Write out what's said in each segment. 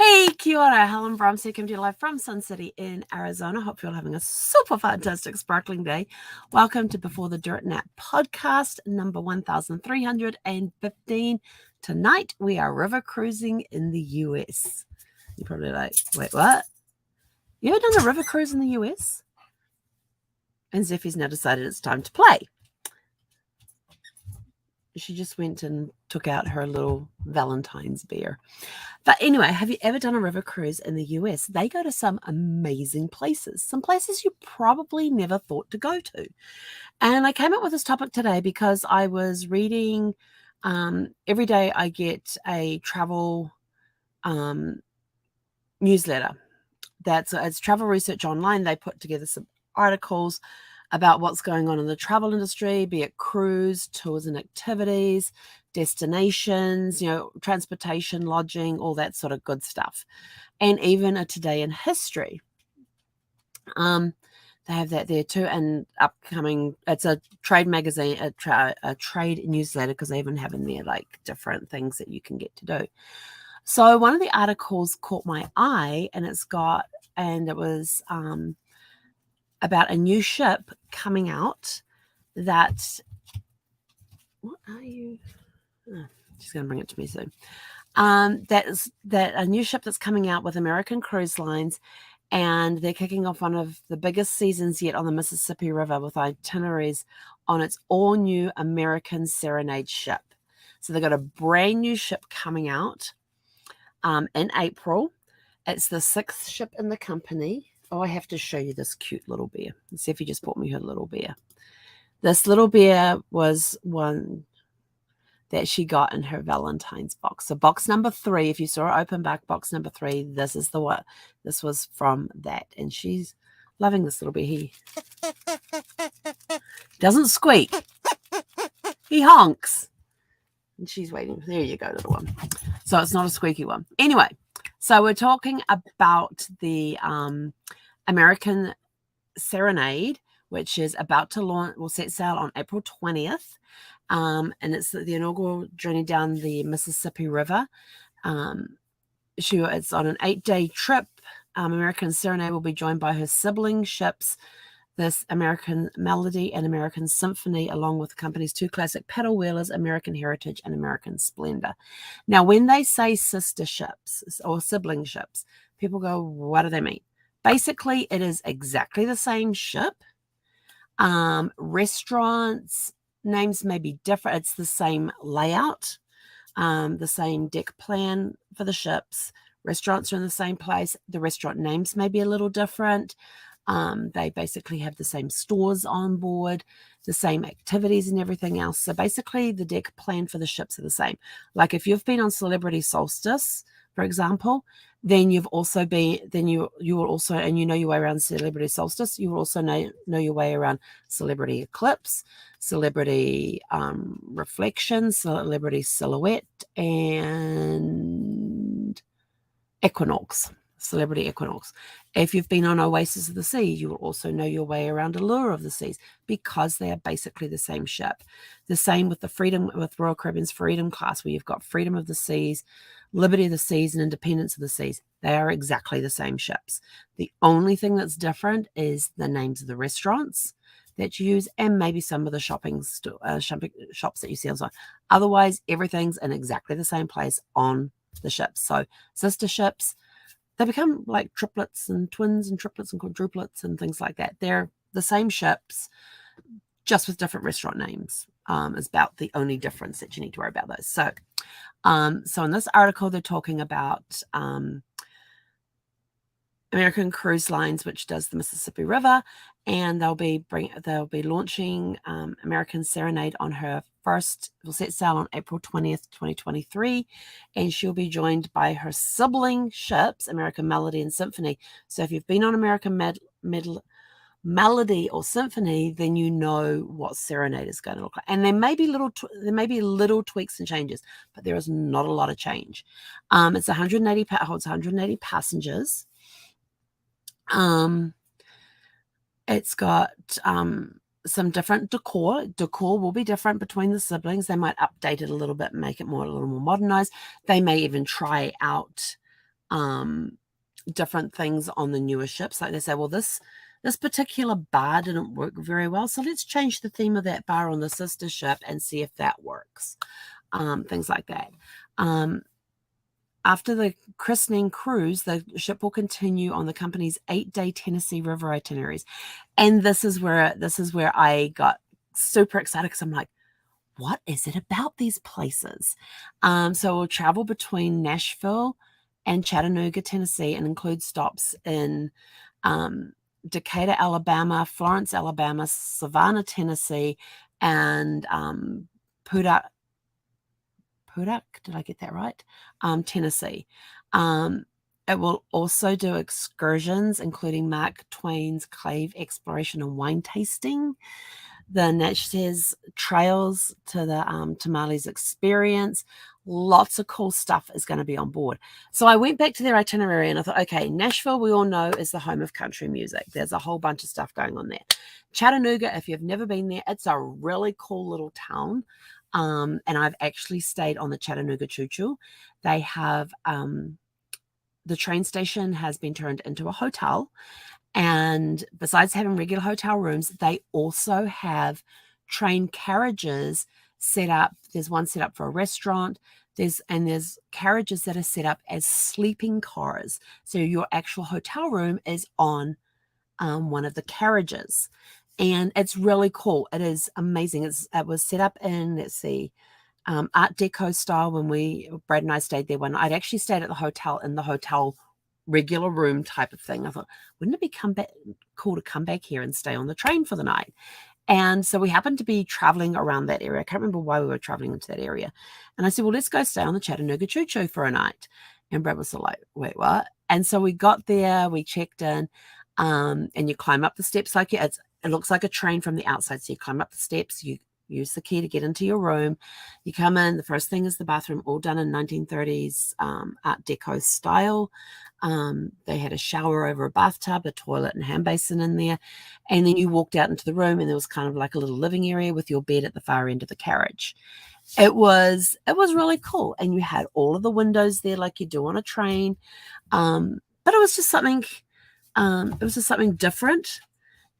Hey, kia ora, Helen Bromsey coming to you live from Sun City in Arizona. Hope you're all having a super fantastic, sparkling day. Welcome to Before the Dirt Nap podcast, number 1315. Tonight, we are river cruising in the US. You're probably like, wait, what? You ever done a river cruise in the US? And Zeffy's now decided it's time to play. She just went and took out her little Valentine's beer. But anyway, have you ever done a river cruise in the US? They go to some amazing places, some places you probably never thought to go to. And I came up with this topic today because I was reading, every day I get a travel newsletter. It's travel research online. They put together some articles about what's going on in the travel industry, be it cruise, tours and activities, destinations, transportation, lodging, all that sort of good stuff. And even a today in history. They have that there too. And upcoming, it's a trade magazine, a trade newsletter, because they even have in there like different things that you can get to do. So one of the articles caught my eye, and it was about a new ship coming out that, what are you? Oh, she's going to bring it to me soon. That a new ship that's coming out with American Cruise Lines, and they're kicking off one of the biggest seasons yet on the Mississippi River with itineraries on its all-new American Serenade ship. So they've got a brand new ship coming out in April. It's the 6th ship in the company. Oh, I have to show you this cute little bear. Let's see if he just bought me her little bear. This little bear was one that she got in her Valentine's box. So box number 3, if you saw her open back, box number 3, this is the one. This was from that. And she's loving this little bear. He doesn't squeak. He honks. And she's waiting. There you go, little one. So it's not a squeaky one. Anyway, so we're talking about the American Serenade, which is about to launch, will set sail on April 20th. And it's the inaugural journey down the Mississippi River. It's on an 8-day trip. American Serenade will be joined by her sibling ships, this American Melody and American Symphony, along with the company's 2 classic paddle wheelers, American Heritage and American Splendor. Now, when they say sister ships or sibling ships, people go, what do they mean? Basically, it is exactly the same ship. Restaurants, names may be different. It's the same layout, the same deck plan for the ships. Restaurants are in the same place. The restaurant names may be a little different. They basically have the same stores on board, the same activities and everything else. So basically the deck plan for the ships are the same. Like if you've been on Celebrity Solstice, for example, then you've also been, then you will also, and you know your way around Celebrity Solstice, you will also know your way around Celebrity Eclipse, Celebrity Reflection, Celebrity Silhouette, and Equinox. Celebrity Equinox. If you've been on Oasis of the Sea, you will also know your way around Allure of the Seas, because they are basically the same ship. The same with with Royal Caribbean's Freedom class, where you've got Freedom of the Seas, Liberty of the Seas, and Independence of the Seas. They are exactly the same ships. The only thing that's different is the names of the restaurants that you use, and maybe some of the shopping shops that you see on site. Otherwise, everything's in exactly the same place on the ships. So sister ships, they become like triplets and twins and triplets and quadruplets and things like that. They're the same ships, just with different restaurant names. Is about the only difference that you need to worry about those. So in this article, they're talking about American Cruise Lines, which does the Mississippi River, and they'll be launching American Serenade on her first. Will set sail on April 20th, 2023, and she'll be joined by her sibling ships, American Melody and Symphony. So if you've been on American Melody or Symphony, then you know what Serenade is going to look like. And there may be little tweaks and changes, but there is not a lot of change. It's 180 holds 180 passengers. It's got some different decor. Decor will be different between the siblings. They might update it a little bit and make it a little more modernized. They may even try out different things on the newer ships. Like they say, well, this particular bar didn't work very well, so let's change the theme of that bar on the sister ship and see if that works. Things like that. After the christening cruise, the ship will continue on the company's 8-day Tennessee River itineraries. And this is where I got super excited, because I'm like, what is it about these places? So we'll travel between Nashville and Chattanooga, Tennessee, and include stops in Decatur, Alabama, Florence, Alabama, Savannah, Tennessee, and Pudak, did I get that right? Tennessee. It will also do excursions, including Mark Twain's cave exploration and wine tasting, the Natchez trails to the Tamales experience. Lots of cool stuff is going to be on board. So I went back to their itinerary and I thought, okay, Nashville, we all know, is the home of country music. There's a whole bunch of stuff going on there. Chattanooga, if you've never been there, it's a really cool little town. And I've actually stayed on the Chattanooga Choo Choo. They have the train station has been turned into a hotel. And besides having regular hotel rooms, they also have train carriages set up. There's one set up for a restaurant. There's carriages that are set up as sleeping cars. So your actual hotel room is on one of the carriages. And it's really cool. It is amazing. It was set up in, let's see, Art Deco style when Brad and I stayed there one night. I'd actually stayed at the hotel in the hotel regular room type of thing. I thought, wouldn't it be cool to come back here and stay on the train for the night? And so we happened to be traveling around that area. I can't remember why we were traveling into that area. And I said, well, let's go stay on the Chattanooga Choo Choo for a night. And Brad was like, wait, what? And so we got there, we checked in, and you climb up the steps it looks like a train from the outside. So you climb up the steps, you use the key to get into your room. You come in, the first thing is the bathroom, all done in 1930s Art Deco style. They had a shower over a bathtub, a toilet and hand basin in there. And then you walked out into the room and there was kind of like a little living area with your bed at the far end of the carriage. It was really cool. And you had all of the windows there like you do on a train. But it was just something different.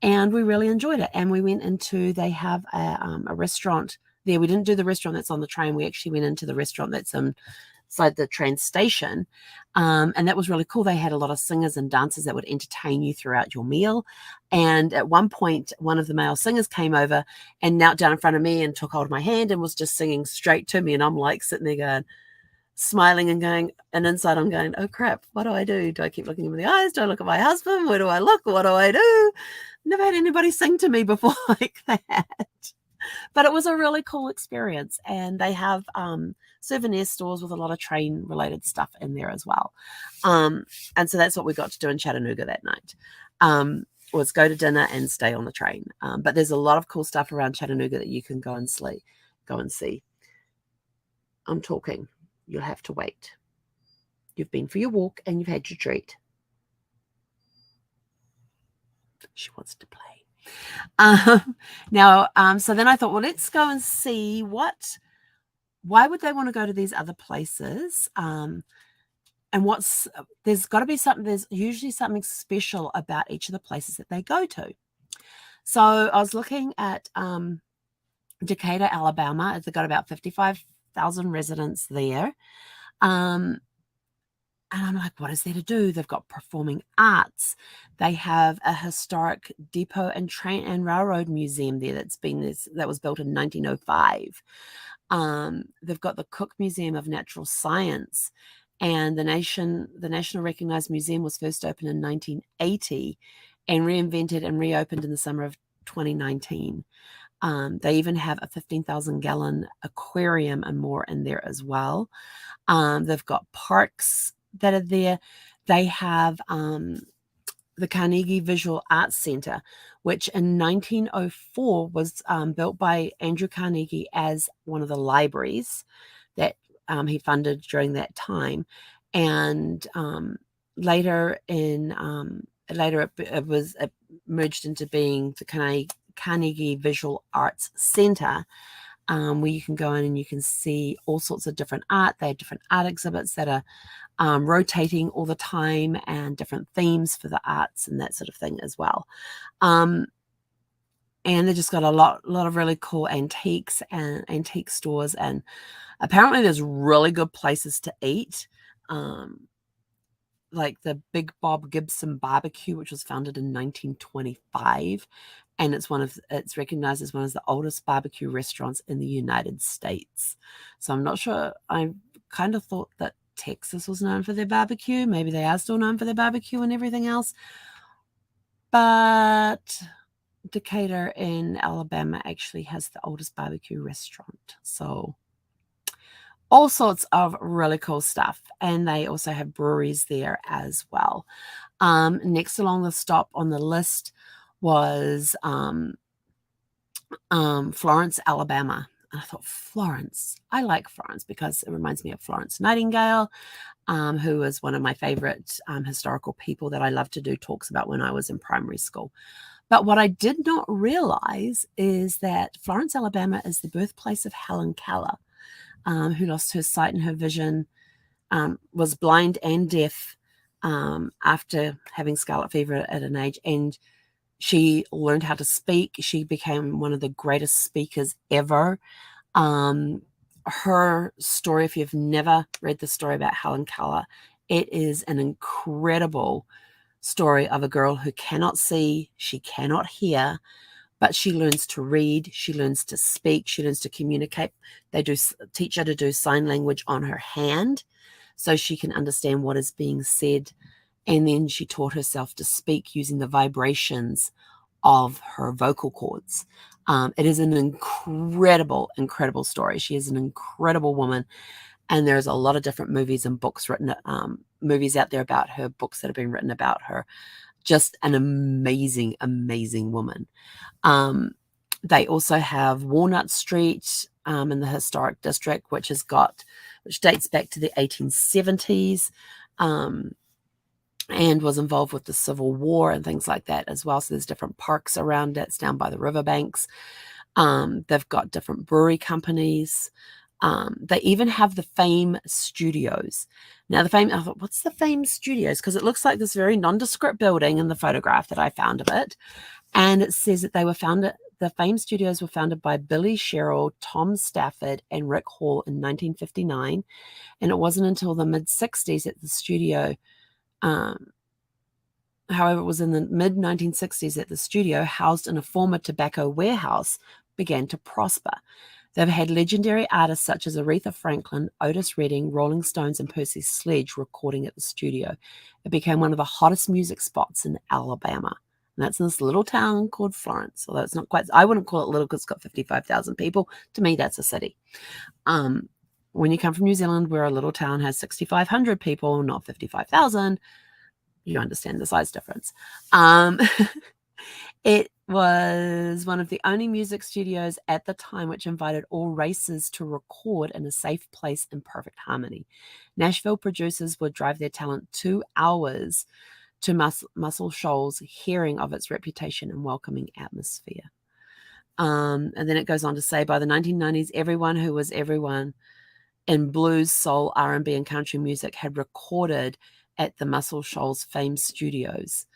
And we really enjoyed it. And we went into, they have a restaurant there. We didn't do the restaurant that's on the train. We actually went into the restaurant that's inside the train station. And that was really cool. They had a lot of singers and dancers that would entertain you throughout your meal. And at one point, one of the male singers came over and knelt down in front of me and took hold of my hand and was just singing straight to me. And I'm like sitting there going, smiling and going, and inside I'm going, oh crap, what do I do? Do I keep looking him in the eyes? Do I look at my husband? Where do I look? What do I do? Never had anybody sing to me before like that. But it was a really cool experience. And they have souvenir stores with a lot of train related stuff in there as well. And so that's what we got to do in Chattanooga that night. Was go to dinner and stay on the train. But there's a lot of cool stuff around Chattanooga that you can go and see. I'm talking. You'll have to wait. You've been for your walk and you've had your treat. She wants to play. So then I thought, well, let's go and see why would they want to go to these other places? And there's got to be something, there's usually something special about each of the places that they go to. So I was looking at Decatur, Alabama. They've got about 55,000 residents there. And I'm like, what is there to do? They've got performing arts. They have a historic depot and train and railroad museum there that was built in 1905. They've got the Cook Museum of Natural Science, and the National Recognized Museum was first opened in 1980 and reinvented and reopened in the summer of 2019. They even have a 15,000-gallon aquarium and more in there as well. They've got parks that are there. They have the Carnegie Visual Arts Center, which in 1904 was built by Andrew Carnegie as one of the libraries that he funded during that time. And later it merged into being the Carnegie Visual Arts Center. where you can go in and you can see all sorts of different art. They have different art exhibits that are rotating all the time, and different themes for the arts and that sort of thing as well. And they just got a lot of really cool antiques and antique stores, and apparently there's really good places to eat. Like the Big Bob Gibson Barbecue, which was founded in 1925, and it's recognized as one of the oldest barbecue restaurants in the United States. So I'm not sure. I kind of thought that Texas was known for their barbecue. Maybe they are still known for their barbecue and everything else. But Decatur in Alabama actually has the oldest barbecue restaurant. So all sorts of really cool stuff. And they also have breweries there as well. Next along the stop on the list was Florence, Alabama. And I thought, Florence. I like Florence because it reminds me of Florence Nightingale, who is one of my favorite historical people that I love to do talks about when I was in primary school. But what I did not realize is that Florence, Alabama is the birthplace of Helen Keller, who lost her sight and her vision, was blind and deaf after having scarlet fever at an age, and she learned how to speak. She became one of the greatest speakers ever. Her story, if you've never read the story about Helen Keller, it is an incredible story of a girl who cannot see, she cannot hear, but she learns to read, she learns to speak, she learns to communicate. They teach her to do sign language on her hand so she can understand what is being said. And then she taught herself to speak using the vibrations of her vocal cords. It is an incredible, incredible story. She is an incredible woman. And there's a lot of different movies and books written, movies out there about her, books that have been written about her. Just an amazing, amazing woman. They also have Walnut Street in the historic district, which dates back to the 1870s, and was involved with the Civil War and things like that as well. So there's different parks around it. It's down by the riverbanks. They've got different brewery companies. They even have the Fame Studios. Now, I thought, what's the Fame Studios? Because it looks like this very nondescript building in the photograph that I found of it. And it says that the Fame Studios were founded by Billy Sherrill, Tom Stafford, and Rick Hall in 1959. And it wasn't until the mid-60s that the studio, however, it was in the mid-1960s that the studio, housed in a former tobacco warehouse, began to prosper. They've had legendary artists such as Aretha Franklin, Otis Redding, Rolling Stones, and Percy Sledge recording at the studio. It became one of the hottest music spots in Alabama. And that's in this little town called Florence. Although it's not quite, I wouldn't call it little because it's got 55,000 people. To me, that's a city. When you come from New Zealand, where a little town has 6,500 people, not 55,000, you understand the size difference. It was one of the only music studios at the time which invited all races to record in a safe place in perfect harmony. Nashville producers would drive their talent 2 hours to Muscle Shoals, hearing of its reputation and welcoming atmosphere. And then it goes on to say, by the 1990s, everyone who was everyone in blues, soul, R&B, and country music had recorded at the Muscle Shoals Fame Studios,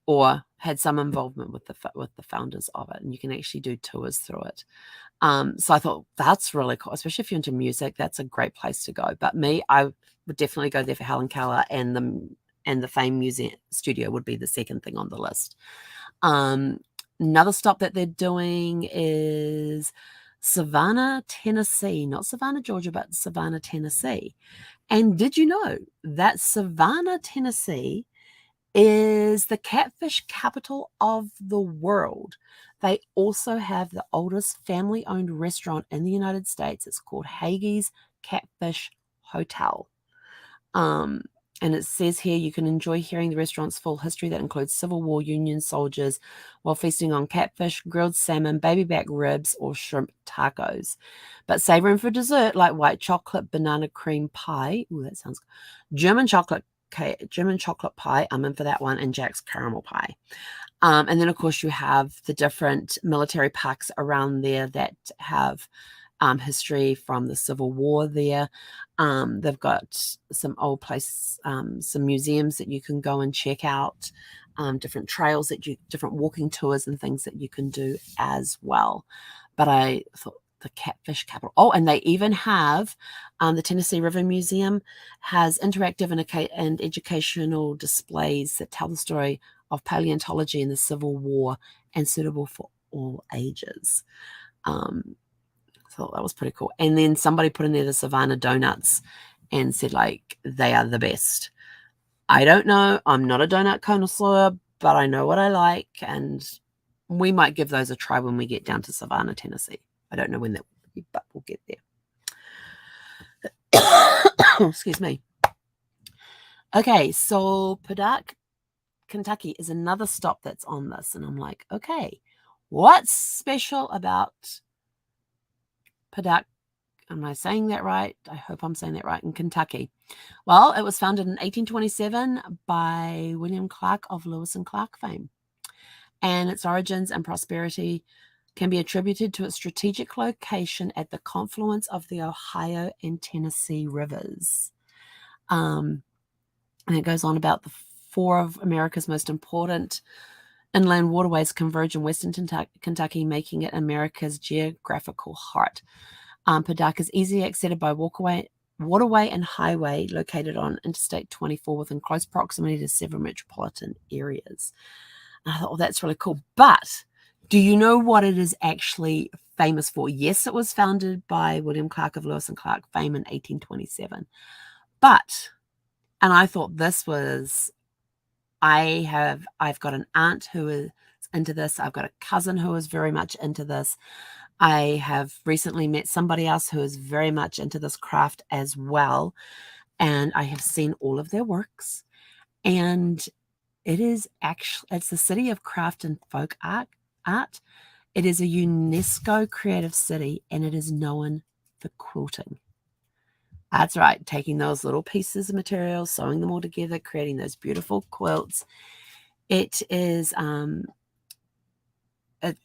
or had some involvement with the founders of it. And you can actually do tours through it. So I thought that's really cool, especially if you're into music. That's a great place to go. But I would definitely go there for Helen Keller, and the Fame Museum Studio would be the second thing on the list. Another stop that they're doing is Savannah, Tennessee. Not Savannah, Georgia, but Savannah, Tennessee. And did you know that Savannah, Tennessee is the catfish capital of the world? They also have the oldest family-owned restaurant in the United States. It's called Hagee's Catfish Hotel. And it says here you can enjoy hearing the restaurant's full history that includes Civil War Union soldiers while feasting on catfish, grilled salmon, baby back ribs, or shrimp tacos. But savoring for dessert like white chocolate banana cream pie. Ooh, that sounds good. German chocolate pie. I'm in for that one. And Jack's caramel pie. And then, of course, you have the different military parks around there that have history from the Civil War there. They've got some old places, some museums that you can go and check out, different trails different walking tours and things that you can do as well. But I thought the catfish capital. Oh, and they even have the Tennessee River Museum has interactive and educational displays that tell the story of paleontology in the Civil War and suitable for all ages. So that was pretty cool. And then somebody put in there the Savannah donuts and said, like, they are the best. I don't know. I'm not a donut connoisseur, but I know what I like. And we might give those a try when we get down to Savannah, Tennessee. I don't know when that will be, but we'll get there. Excuse me. Okay, so Paducah, Kentucky is another stop that's on this. And I'm like, okay, what's special about Paducah? Am I saying that right? I hope I'm saying that right. In Kentucky. Well, it was founded in 1827 by William Clark of Lewis and Clark fame. And its origins and prosperity can be attributed to its strategic location at the confluence of the Ohio and Tennessee rivers. And it goes on about the four of America's most important inland waterways converge in western Kentucky, making it America's geographical heart. Paducah is easily accessed by waterway and highway located on Interstate 24 within close proximity to several metropolitan areas. And I thought, well, that's really cool. But do you know what it is actually famous for? Yes, it was founded by William Clark of Lewis and Clark fame in 1827. But, and I thought this was, I've got an aunt who is into this. I've got a cousin who is very much into this. I have recently met somebody else who is very much into this craft as well. And I have seen all of their works. And it's the city of craft and folk art. It is a UNESCO creative city, and it is known for quilting. That's right, taking those little pieces of material, sewing them all together, creating those beautiful quilts. It is,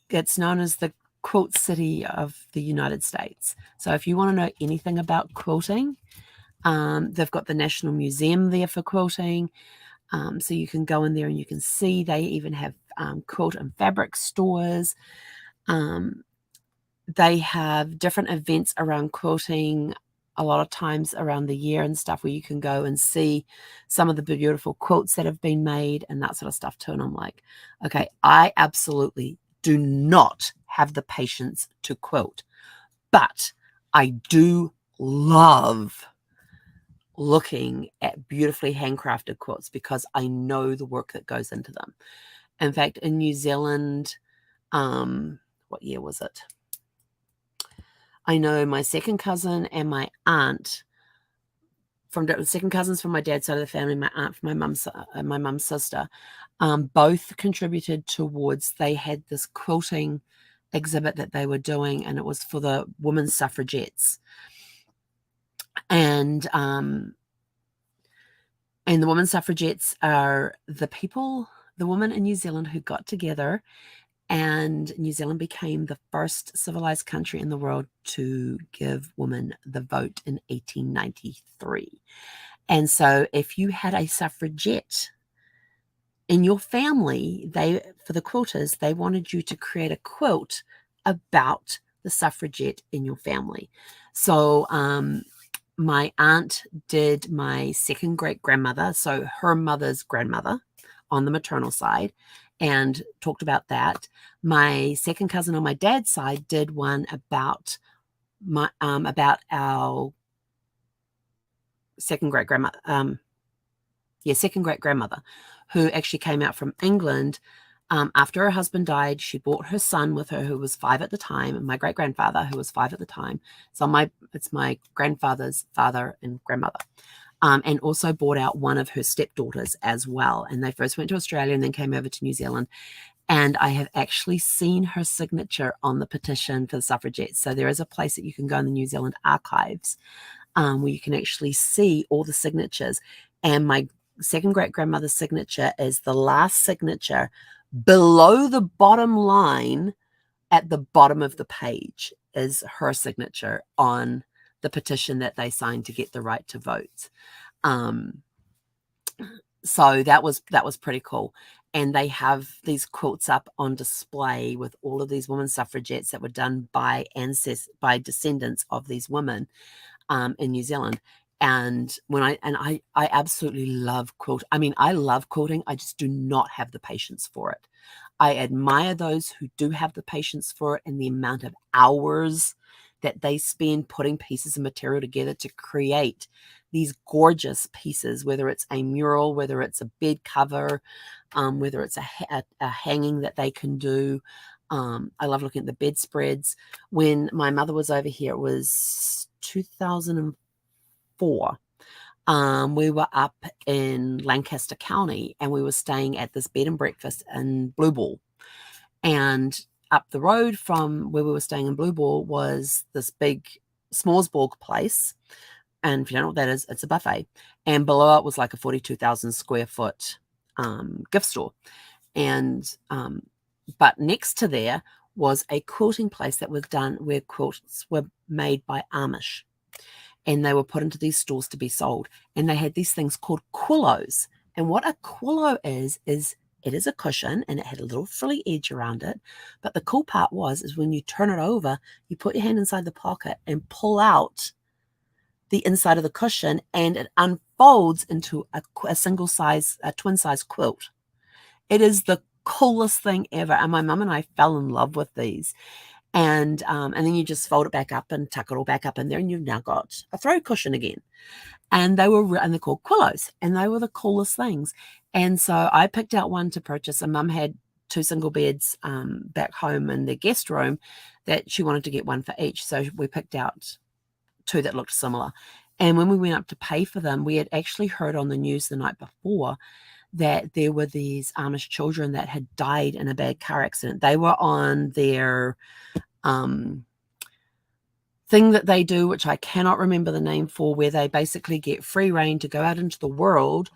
it's known as the quilt city of the United States. So if you want to know anything about quilting, they've got the National Museum there for quilting. So you can go in there and you can see they even have quilt and fabric stores. They have different events around quilting a lot of times around the year and stuff where you can go and see some of the beautiful quilts that have been made and that sort of stuff too. And I'm like, okay, I absolutely do not have the patience to quilt, but I do love looking at beautifully handcrafted quilts because I know the work that goes into them. In fact, in New Zealand, what year was it? I know my second cousin and my aunt, from the second cousins from my dad's side of the family, my aunt from my mum's sister, both contributed towards, they had this quilting exhibit that they were doing, and it was for the women's suffragettes. And the women's suffragettes are the women in New Zealand who got together, and New Zealand became the first civilized country in the world to give women the vote in 1893. And so if you had a suffragette in your family, for the quilters, they wanted you to create a quilt about the suffragette in your family. So my aunt did my second great-grandmother, so her mother's grandmother on the maternal side, and talked about that. My second cousin on my dad's side did one about our second great-grandmother, who actually came out from England. After her husband died, she brought her son with her, who was 5 at the time, and my great-grandfather, who was 5 at the time. So it's my grandfather's father and grandmother. And also brought out one of her stepdaughters as well. And they first went to Australia and then came over to New Zealand. And I have actually seen her signature on the petition for the suffragettes. So there is a place that you can go in the New Zealand archives where you can actually see all the signatures. And my second great-grandmother's signature is the last signature Below the bottom line, at the bottom of the page, is her signature on the petition that they signed to get the right to vote. So that was pretty cool. And they have these quilts up on display with all of these women suffragettes that were done by descendants of these women in New Zealand. And I absolutely love quilt. I mean, I love quilting. I just do not have the patience for it. I admire those who do have the patience for it, and the amount of hours that they spend putting pieces of material together to create these gorgeous pieces, whether it's a mural, whether it's a bed cover, whether it's a hanging that they can do. I love looking at the bedspreads. When my mother was over here, it was 2004. We were up in Lancaster County, and we were staying at this bed and breakfast in Blue Ball. And up the road from where we were staying in Blue Ball was this big smorgasbord place. And if you don't know what that is, it's a buffet. And below it was like a 42,000 square foot gift store. And but next to there was a quilting place that was done where quilts were made by Amish. And they were put into these stores to be sold. And they had these things called quillos. And what a quillo is it is a cushion, and it had a little frilly edge around it. But the cool part is when you turn it over, you put your hand inside the pocket and pull out the inside of the cushion, and it unfolds into a twin size quilt. It is the coolest thing ever. And my mum and I fell in love with these. And then you just fold it back up and tuck it all back up in there, and you've now got a throw cushion again. And they're called quillos, and they were the coolest things. And so I picked out one to purchase. And Mum had 2 single beds back home in their guest room that she wanted to get one for each. So we picked out 2 that looked similar. And when we went up to pay for them, we had actually heard on the news the night before that there were these Amish children that had died in a bad car accident. They were on their thing that they do, which I cannot remember the name for, where they basically get free reign to go out into the world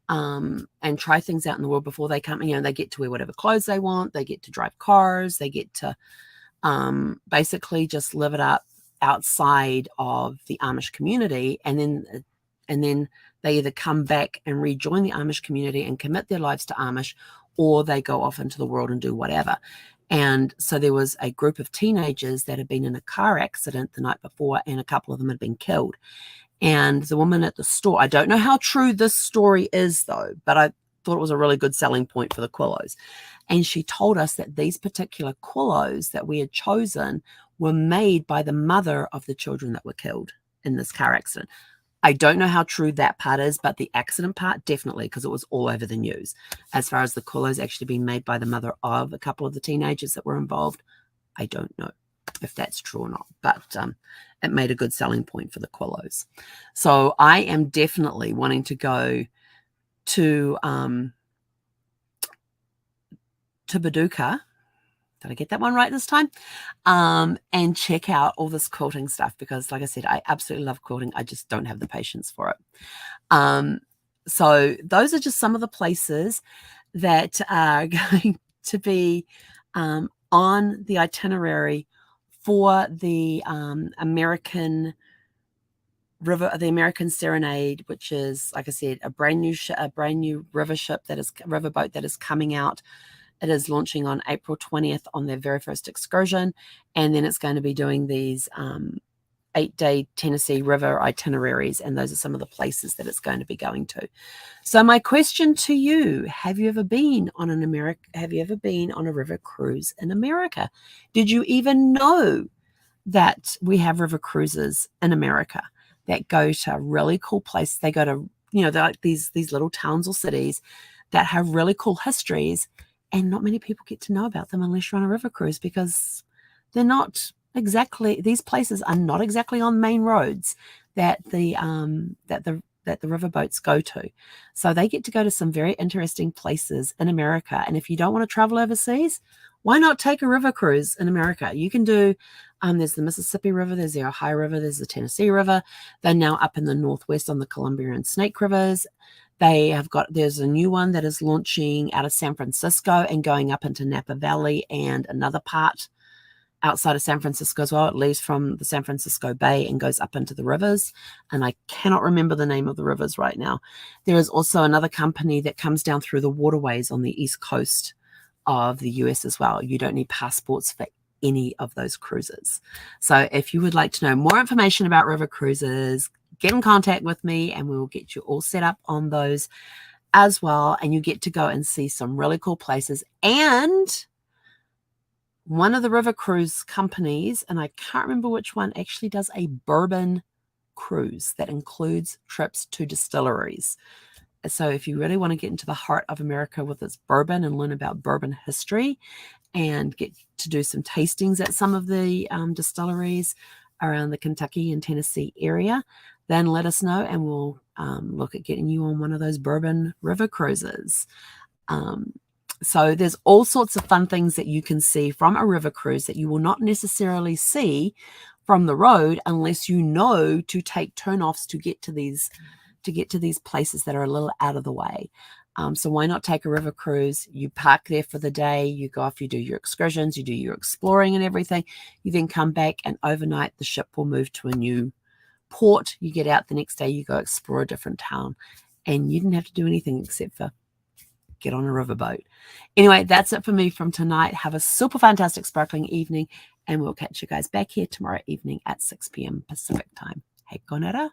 and try things out in the world before they come. They get to wear whatever clothes they want. They get to drive cars. They get to basically just live it up outside of the Amish community. And then they either come back and rejoin the Amish community and commit their lives to Amish, or they go off into the world and do whatever. And so there was a group of teenagers that had been in a car accident the night before, and a couple of them had been killed. And the woman at the store, I don't know how true this story is though, but I thought it was a really good selling point for the quillos. And she told us that these particular quillos that we had chosen were made by the mother of the children that were killed in this car accident. I don't know how true that part is, but the accident part, definitely, because it was all over the news. As far as the quillos actually being made by the mother of a couple of the teenagers that were involved, I don't know if that's true or not, but it made a good selling point for the quillos. So I am definitely wanting to go to Paducah. Did I get that one right this time? And check out all this quilting stuff, because like I said, I absolutely love quilting. I just don't have the patience for it. So those are just some of the places that are going to be on the itinerary for the American River, the American Serenade, which is, like I said, a brand new riverboat that is coming out. It is launching on April 20th on their very first excursion, and then it's going to be doing these 8-day Tennessee River itineraries, and those are some of the places that it's going to be going to. So my question to you, have you ever been on a river cruise in America? Did you even know that we have river cruises in America that go to really cool places? They go to, they're like these little towns or cities that have really cool histories, and not many people get to know about them unless you're on a river cruise, because they're not exactly, these places are not exactly on main roads that the riverboats go to. So they get to go to some very interesting places in America. And if you don't want to travel overseas, why not take a river cruise in America? You can do, there's the Mississippi River, there's the Ohio River, there's the Tennessee River. They're now up in the Northwest on the Columbia and Snake Rivers. There's a new one that is launching out of San Francisco and going up into Napa Valley and another part outside of San Francisco as well. It leaves from the San Francisco Bay and goes up into the rivers. And I cannot remember the name of the rivers right now. There is also another company that comes down through the waterways on the East Coast of the US as well. You don't need passports for any of those cruises. So if you would like to know more information about river cruises, get in contact with me and we will get you all set up on those as well. And you get to go and see some really cool places. And one of the river cruise companies, and I can't remember which one, actually does a bourbon cruise that includes trips to distilleries. So if you really want to get into the heart of America with its bourbon and learn about bourbon history and get to do some tastings at some of the distilleries around the Kentucky and Tennessee area, then let us know and we'll look at getting you on one of those bourbon river cruises. So there's all sorts of fun things that you can see from a river cruise that you will not necessarily see from the road unless you know to take turnoffs to get to these places that are a little out of the way. So why not take a river cruise? You park there for the day, you go off, you do your excursions, you do your exploring and everything. You then come back and overnight the ship will move to a new port. You get out the next day, you go explore a different town, and you didn't have to do anything except for get on a riverboat. Anyway, that's it for me from tonight. Have a super fantastic sparkling evening, and we'll catch you guys back here tomorrow evening at 6 p.m. Pacific time. Hey, konera.